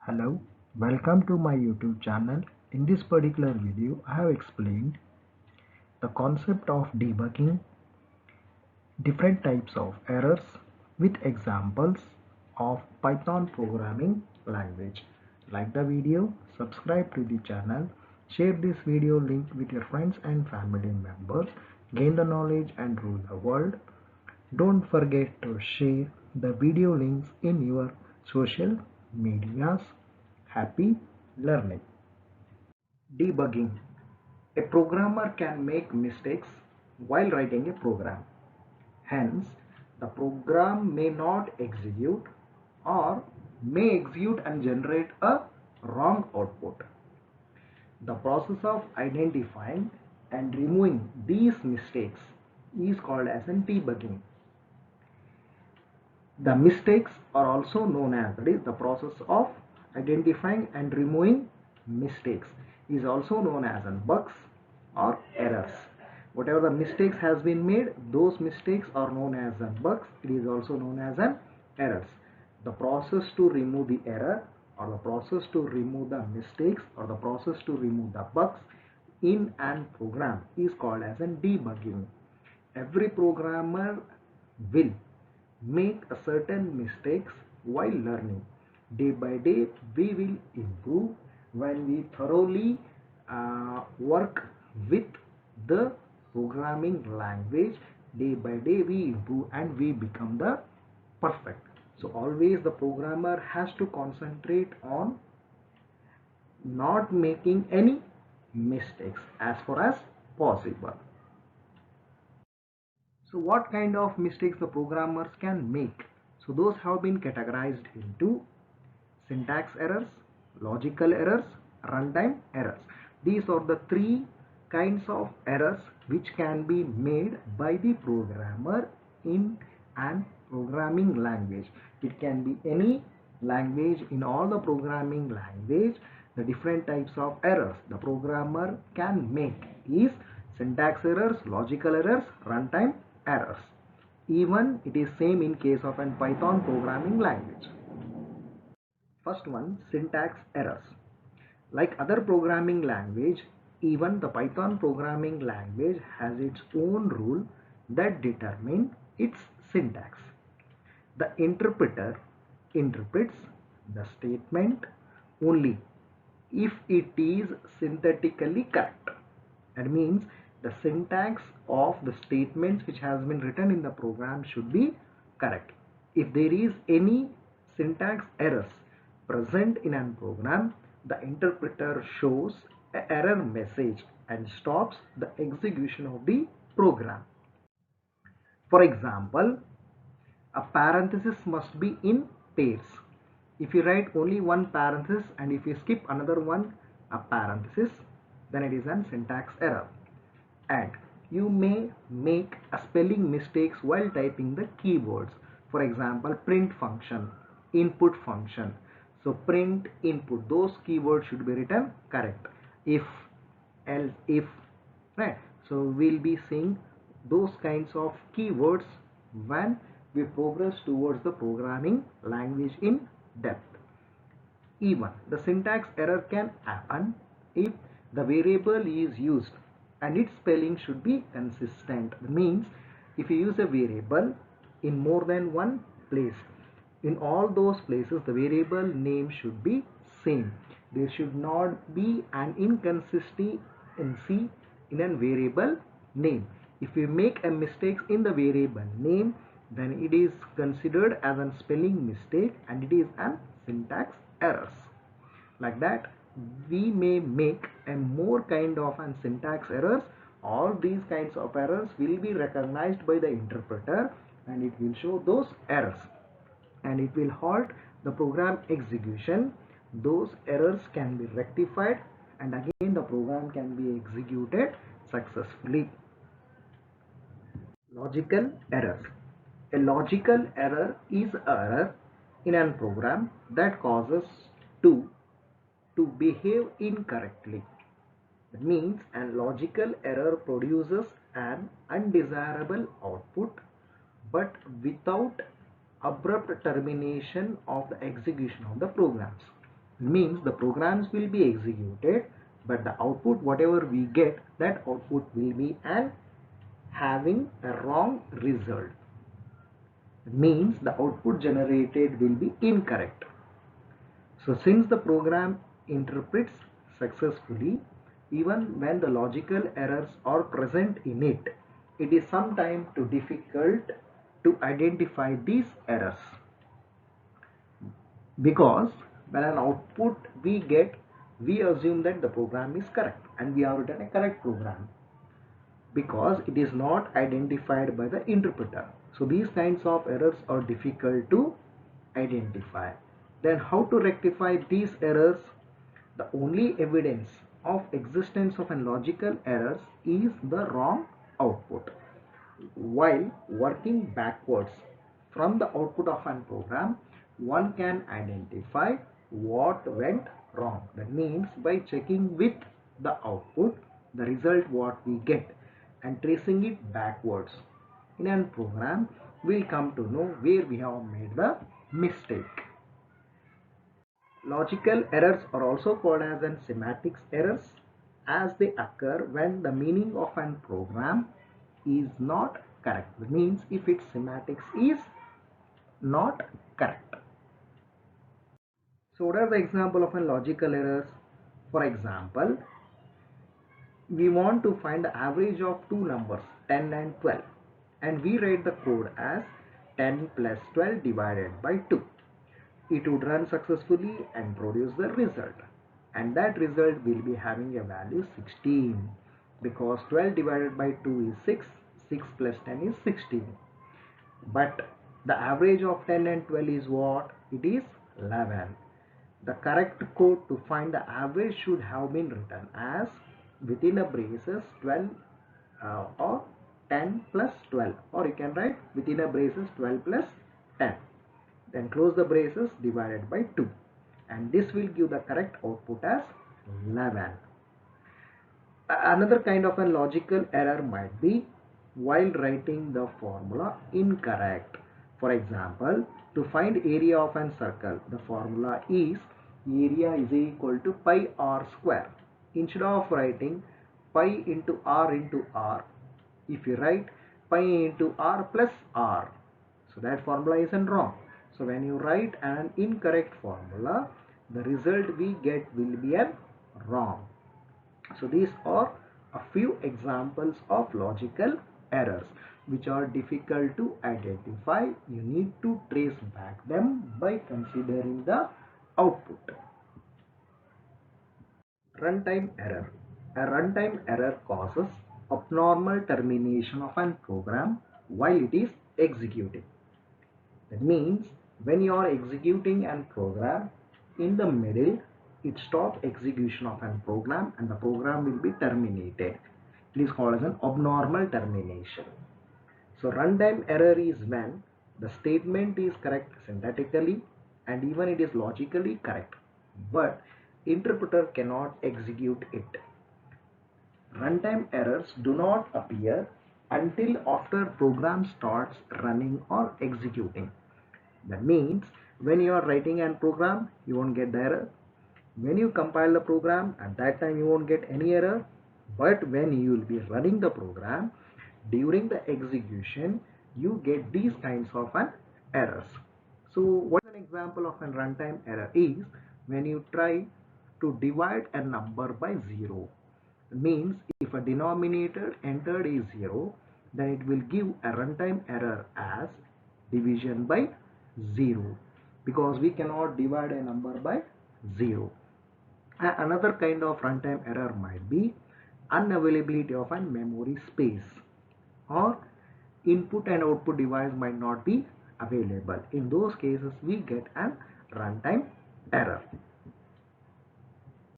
Hello, welcome to my YouTube channel. In this particular video, I have explained the concept of debugging different types of errors with examples of Python programming language. Like the video, subscribe to the channel, share this video link with your friends and family members, gain the knowledge and rule the world. Don't forget to share the video links in your social medias. Happy learning. Debugging. A programmer can make mistakes while writing a program. Hence, the program may not execute or may execute and generate a wrong output. The process of identifying and removing these mistakes is called as debugging. The mistakes are also known as, that is, the process of identifying and removing mistakes is also known as bugs or errors. Whatever the mistakes has been made, those mistakes are known as bugs. It is also known as errors. The process to remove the error, or the process to remove the mistakes, or the process to remove the bugs in an program is called as debugging. Every programmer will make a certain mistakes while learning. Day by day we will improve when we thoroughly work with the programming language. Day by day we improve and we become the perfect. So always the programmer has to concentrate on not making any mistakes as far as possible. So what kind of mistakes the programmers can make? So those have been categorized into syntax errors, logical errors, runtime errors. These are the three kinds of errors which can be made by the programmer in an programming language. It can be any language. In all the programming language, the different types of errors the programmer can make is syntax errors, logical errors, runtime errors. Even it is same in case of an Python programming language. First one, syntax errors. Like other programming language, even the Python programming language has its own rule that determine its syntax. The interpreter interprets the statement only if it is synthetically correct. That means the syntax of the statements which has been written in the program should be correct. If there is any syntax errors present in a program, the interpreter shows an error message and stops the execution of the program. For example, a parenthesis must be in pairs. If you write only one parenthesis and if you skip another one, a parenthesis, then it is an syntax error. And you may make a spelling mistakes while typing the keywords. For example, print function, input function. So print, input, those keywords should be written correct. If, else, if, right? So we'll be seeing those kinds of keywords when we progress towards the programming language in depth. Even the syntax error can happen if the variable is used and its spelling should be consistent. That means if you use a variable in more than one place, in all those places the variable name should be same. There should not be an inconsistency in a variable name. If you make a mistake in the variable name, then it is considered as a spelling mistake and it is a syntax errors. Like that, we may make a more kind of an syntax errors. All these kinds of errors will be recognized by the interpreter and it will show those errors and it will halt the program execution. Those errors can be rectified and again the program can be executed successfully. Logical errors. A logical error is an error in a program that causes to behave incorrectly. That means a logical error produces an undesirable output but without abrupt termination of the execution of the programs. Means the programs will be executed, but the output whatever we get, that output will be an having a wrong result. Means the output generated will be incorrect. So since the program interprets successfully, even when the logical errors are present in it, it is sometimes too difficult to identify these errors, because when an output we get, we assume that the program is correct and we have written a correct program because it is not identified by the interpreter. So these kinds of errors are difficult to identify. Then how to rectify these errors? The only evidence of existence of a logical errors is the wrong output. While working backwards from the output of an program, one can identify what went wrong. That means by checking with the output, the result what we get, and tracing it backwards in a program, we'll come to know where we have made the mistake. Logical errors are also called as semantics errors, as they occur when the meaning of an program is not correct. It means if its semantics is not correct. So what are the example of an logical errors? For example, we want to find the average of two numbers 10 and 12, and we write the code as 10 plus 12 divided by 2. It would run successfully and produce the result, and that result will be having a value 16, because 12 divided by 2 is 6, 6 plus 10 is 16. But the average of 10 and 12 is what? It is 11. The correct code to find the average should have been written as within a braces 12 or 10 plus 12, or you can write within a braces 12 plus 10. Then close the braces, divided by 2, and this will give the correct output as 11. Another kind of a logical error might be while writing the formula incorrect. For example, to find area of an circle, the formula is area is equal to pi r square. Instead of writing pi into r, if you write pi into r plus r, so that formula isn't wrong. So when you write an incorrect formula, the result we get will be a wrong. So these are a few examples of logical errors which are difficult to identify. You need to trace back them by considering the output. Runtime error. A runtime error causes abnormal termination of an program while it is executing. That means when you are executing an program, in the middle it stops execution of an program and the program will be terminated. It is called as an abnormal termination. So runtime error is when the statement is correct syntactically and even it is logically correct, but interpreter cannot execute it. Runtime errors do not appear until after program starts running or executing. That means when you are writing a program, you won't get the error. When you compile the program, at that time you won't get any error. But when you will be running the program, during the execution, you get these kinds of errors. So what an example of a runtime error is when you try to divide a number by 0. It means if a denominator entered is 0, then it will give a runtime error as division by 0, because we cannot divide a number by 0. Another kind of runtime error might be unavailability of a memory space, or input and output device might not be available. In those cases we get an runtime error.